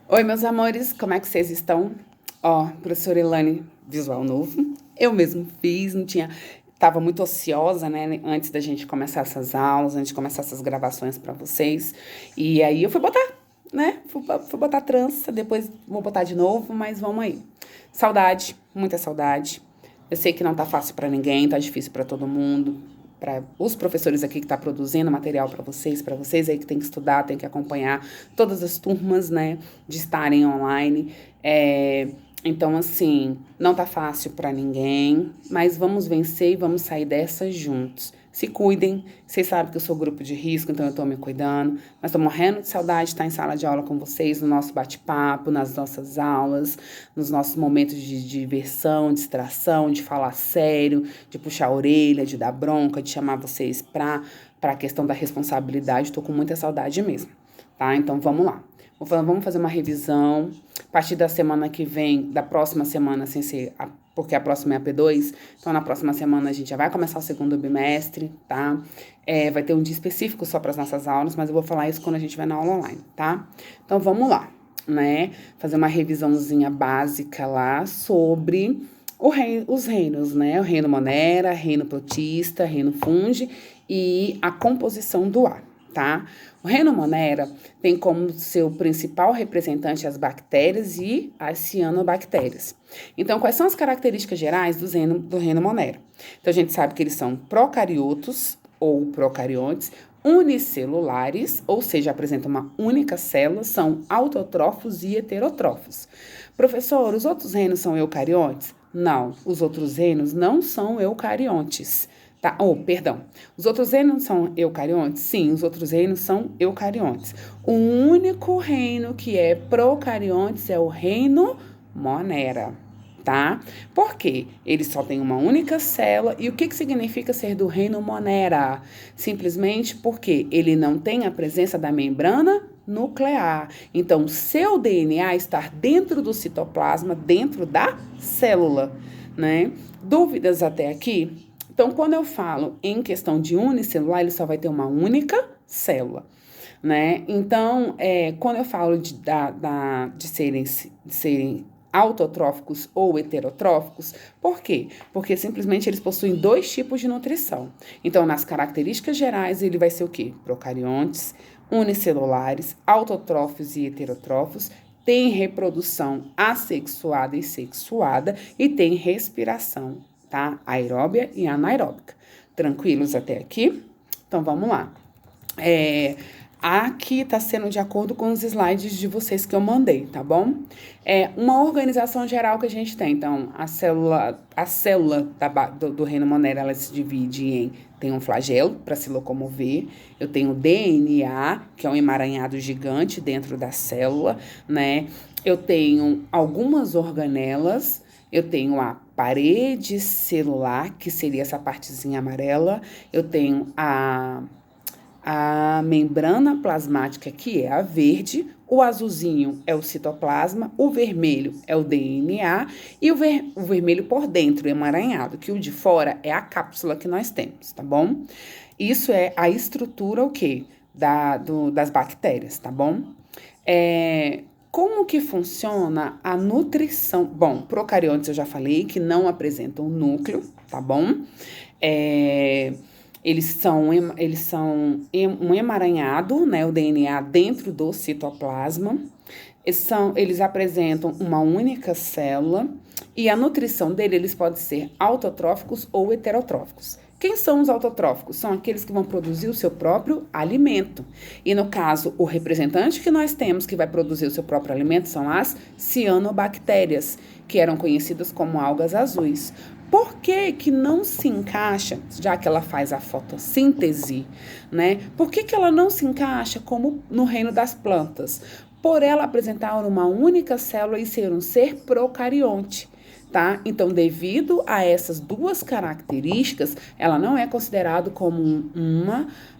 Oi, meus amores, como é que vocês estão? Ó, professora Elane, visual novo. Eu mesmo fiz, não tinha. Tava muito ociosa, né, antes da gente começar essas aulas, antes de começar essas gravações pra vocês. E aí eu fui botar, né? Fui botar trança, depois vou botar de novo, mas vamos aí. Saudade, muita saudade. Eu sei que não tá fácil pra ninguém, tá difícil pra todo mundo, para os professores aqui que tá produzindo material para vocês aí que tem que estudar, tem que acompanhar todas as turmas, né, de estarem online. Então, assim, não tá fácil para ninguém, mas vamos vencer e vamos sair dessa juntos. Se cuidem, vocês sabem que eu sou grupo de risco, então eu tô me cuidando. Mas tô morrendo de saudade de estar em sala de aula com vocês, no nosso bate-papo, nas nossas aulas, nos nossos momentos de diversão, distração, de falar sério, de puxar a orelha, de dar bronca, de chamar vocês para a questão da responsabilidade. Tô com muita saudade mesmo, tá? Então vamos lá. Vamos fazer uma revisão. A partir da semana que vem, da próxima semana, sem ser porque a próxima é a P2, então na próxima semana a gente já vai começar o segundo bimestre, tá? Vai ter um dia específico só para as nossas aulas, mas eu vou falar isso quando a gente vai na aula online, tá? Então vamos lá, né? Fazer uma revisãozinha básica lá sobre os reinos, né? O reino Monera, reino Protista, reino Fungi e a composição do ar, tá? O reino Monera tem como seu principal representante as bactérias e as cianobactérias. Então, quais são as características gerais do reino Monera? Então, a gente sabe que eles são procariotos ou procariontes, unicelulares, ou seja, apresentam uma única célula, são autotrófos e heterotrófos. Professor, os outros reinos são eucariontes? Não, os outros reinos não são eucariontes. Tá? Perdão. Os outros reinos são eucariontes? Sim, os outros reinos são eucariontes. O único reino que é procariontes é o reino Monera, tá? Por quê? Ele só tem uma única célula. E o que significa ser do reino Monera? Simplesmente porque ele não tem a presença da membrana nuclear. Então, seu DNA está dentro do citoplasma, dentro da célula, né? Dúvidas até aqui? Então, quando eu falo em questão de unicelular, ele só vai ter uma única célula, né? Então, quando eu falo de serem autotróficos ou heterotróficos, por quê? Porque simplesmente eles possuem dois tipos de nutrição. Então, nas características gerais, ele vai ser o quê? Procariontes, unicelulares, autotrófos e heterotrófos, tem reprodução assexuada e sexuada e tem respiração, tá? Aeróbia e anaeróbica. Tranquilos até aqui? Então, vamos lá. Aqui está sendo de acordo com os slides de vocês que eu mandei, tá bom? Uma organização geral que a gente tem. Então, a célula do reino Monera, ela se divide em... Tem um flagelo para se locomover. Eu tenho DNA, que é um emaranhado gigante dentro da célula, né? Eu tenho algumas organelas. Eu tenho a parede celular, que seria essa partezinha amarela. Eu tenho a membrana plasmática, que é a verde, o azulzinho é o citoplasma, o vermelho é o DNA e o vermelho por dentro, emaranhado, que o de fora é a cápsula que nós temos, tá bom? Isso é a estrutura, o quê? Das bactérias, tá bom? Como que funciona a nutrição? Bom, procariontes eu já falei que não apresentam núcleo, tá bom? Eles são um emaranhado, né, o DNA dentro do citoplasma. Eles apresentam uma única célula e a nutrição eles pode ser autotróficos ou heterotróficos. Quem são os autotróficos? São aqueles que vão produzir o seu próprio alimento. E no caso, o representante que nós temos que vai produzir o seu próprio alimento são as cianobactérias, que eram conhecidas como algas azuis. Por que não se encaixa, já que ela faz a fotossíntese, né? Por que ela não se encaixa como no reino das plantas? Por ela apresentar uma única célula e ser um ser procarionte, tá? Então, devido a essas duas características, ela não é considerada como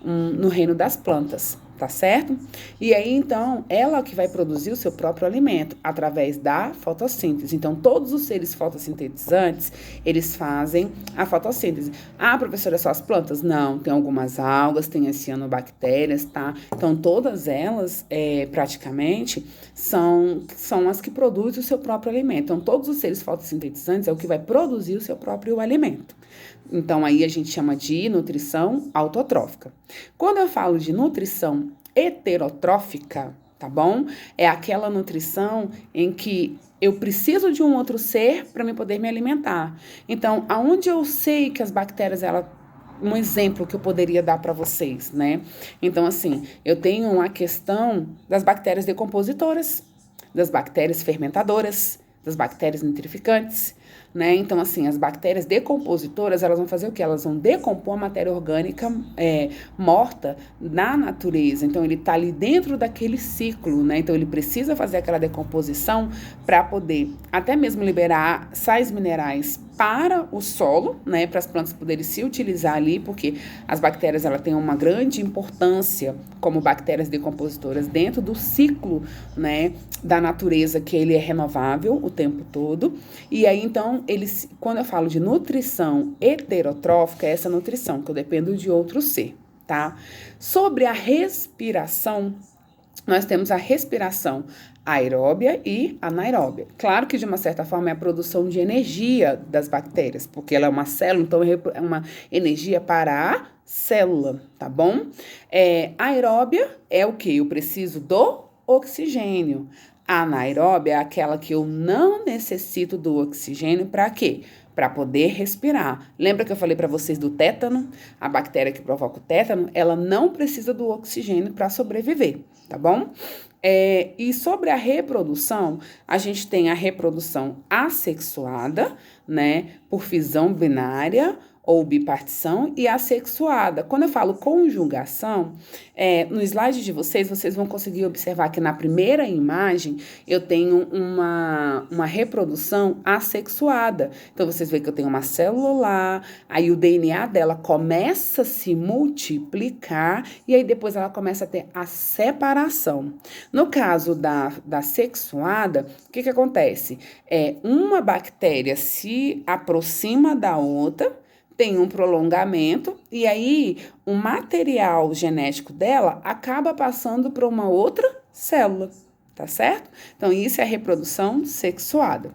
no reino das plantas, tá certo? E aí, então, ela que vai produzir o seu próprio alimento através da fotossíntese. Então, todos os seres fotossintetizantes, eles fazem a fotossíntese. Ah, professora, só as plantas? Não, tem algumas algas, tem as cianobactérias, tá? Então, todas elas, praticamente, são as que produzem o seu próprio alimento. Então, todos os seres fotossintetizantes é o que vai produzir o seu próprio alimento. Então, aí a gente chama de nutrição autotrófica. Quando eu falo de nutrição heterotrófica, tá bom? É aquela nutrição em que eu preciso de um outro ser para me poder me alimentar. Então, aonde eu sei que as bactérias, um exemplo que eu poderia dar para vocês, né? Então, assim, eu tenho a questão das bactérias decompositoras, das bactérias fermentadoras, das bactérias nitrificantes, né? Então, assim, as bactérias decompositoras, elas vão fazer o quê? Elas vão decompor a matéria orgânica morta na natureza. Então, ele está ali dentro daquele ciclo, né? Então, ele precisa fazer aquela decomposição para poder até mesmo liberar sais minerais para o solo, né, para as plantas poderem se utilizar ali, porque as bactérias ela têm uma grande importância como bactérias decompositoras dentro do ciclo, né, da natureza, que ele é renovável o tempo todo. E aí, então, quando eu falo de nutrição heterotrófica, é essa nutrição que eu dependo de outro ser, tá? Sobre a respiração, nós temos a respiração aeróbia e anaeróbia. Claro que, de uma certa forma, é a produção de energia das bactérias, porque ela é uma célula, então é uma energia para a célula, tá bom? Aeróbia é o que? Eu preciso do oxigênio. A anaeróbia é aquela que eu não necessito do oxigênio para quê? Para poder respirar. Lembra que eu falei para vocês do tétano? A bactéria que provoca o tétano, ela não precisa do oxigênio para sobreviver, tá bom? E sobre a reprodução, a gente tem a reprodução assexuada, né, por fisão binária ou bipartição, e assexuada. Quando eu falo conjugação, no slide de vocês vão conseguir observar que na primeira imagem eu tenho uma reprodução assexuada. Então, vocês veem que eu tenho uma célula lá, aí o DNA dela começa a se multiplicar, e aí depois ela começa a ter a separação. No caso da sexuada, o que acontece? Uma bactéria se aproxima da outra, tem um prolongamento, e aí o material genético dela acaba passando para uma outra célula, tá certo? Então, isso é a reprodução sexuada.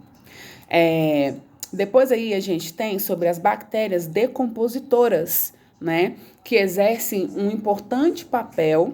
Depois aí a gente tem sobre as bactérias decompositoras, né? Que exercem um importante papel.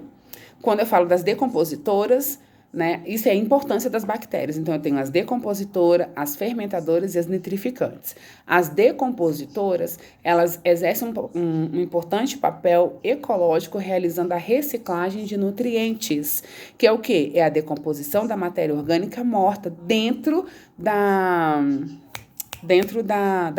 Quando eu falo das decompositoras, né? Isso é a importância das bactérias. Então, eu tenho as decompositoras, as fermentadoras e as nitrificantes. As decompositoras, elas exercem um importante papel ecológico realizando a reciclagem de nutrientes, que é o quê? É a decomposição da matéria orgânica morta dentro da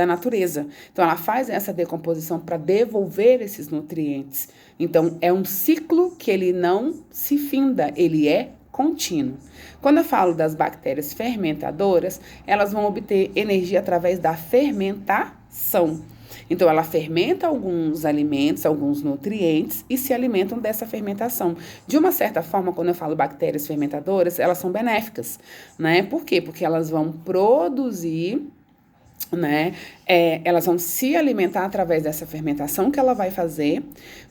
natureza. Então, ela faz essa decomposição para devolver esses nutrientes. Então, é um ciclo que ele não se finda, ele é contínuo. Quando eu falo das bactérias fermentadoras, elas vão obter energia através da fermentação. Então, ela fermenta alguns alimentos, alguns nutrientes e se alimentam dessa fermentação. De uma certa forma, quando eu falo bactérias fermentadoras, elas são benéficas, né? Por quê? Porque elas vão produzir, né? Elas vão se alimentar através dessa fermentação que ela vai fazer,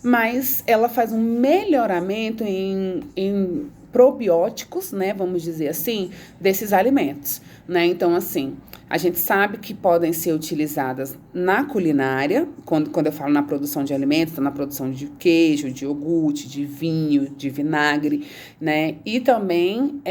mas ela faz um melhoramento em probióticos, né, vamos dizer assim, desses alimentos, né? Então, assim, a gente sabe que podem ser utilizadas na culinária, quando eu falo na produção de alimentos, na produção de queijo, de iogurte, de vinho, de vinagre, né? E também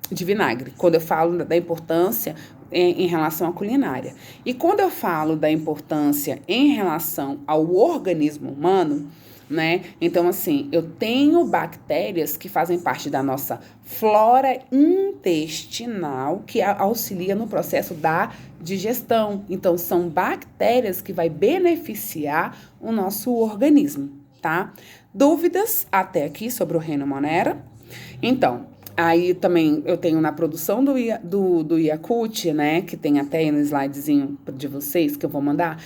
de vinagre, quando eu falo da importância em relação à culinária. E quando eu falo da importância em relação ao organismo humano, né? Então, assim, eu tenho bactérias que fazem parte da nossa flora intestinal que auxilia no processo da digestão. Então, são bactérias que vai beneficiar o nosso organismo, tá? Dúvidas até aqui sobre o reino Monera? Então, aí também eu tenho na produção do Yakult, né, que tem até aí no slidezinho de vocês que eu vou mandar,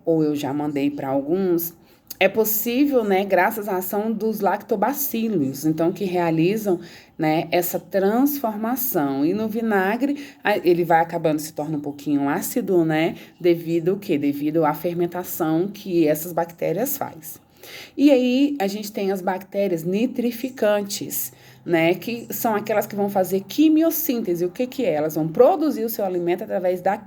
ou eu já mandei para alguns. é possível, né, graças à ação dos lactobacilos, então que realizam, né, essa transformação. E no vinagre, ele vai acabando, se torna um pouquinho ácido, né, devido ao quê? Devido à fermentação que essas bactérias faz. E aí a gente tem as bactérias nitrificantes, né, que são aquelas que vão fazer quimiossíntese. O que que é? Elas vão produzir o seu alimento através da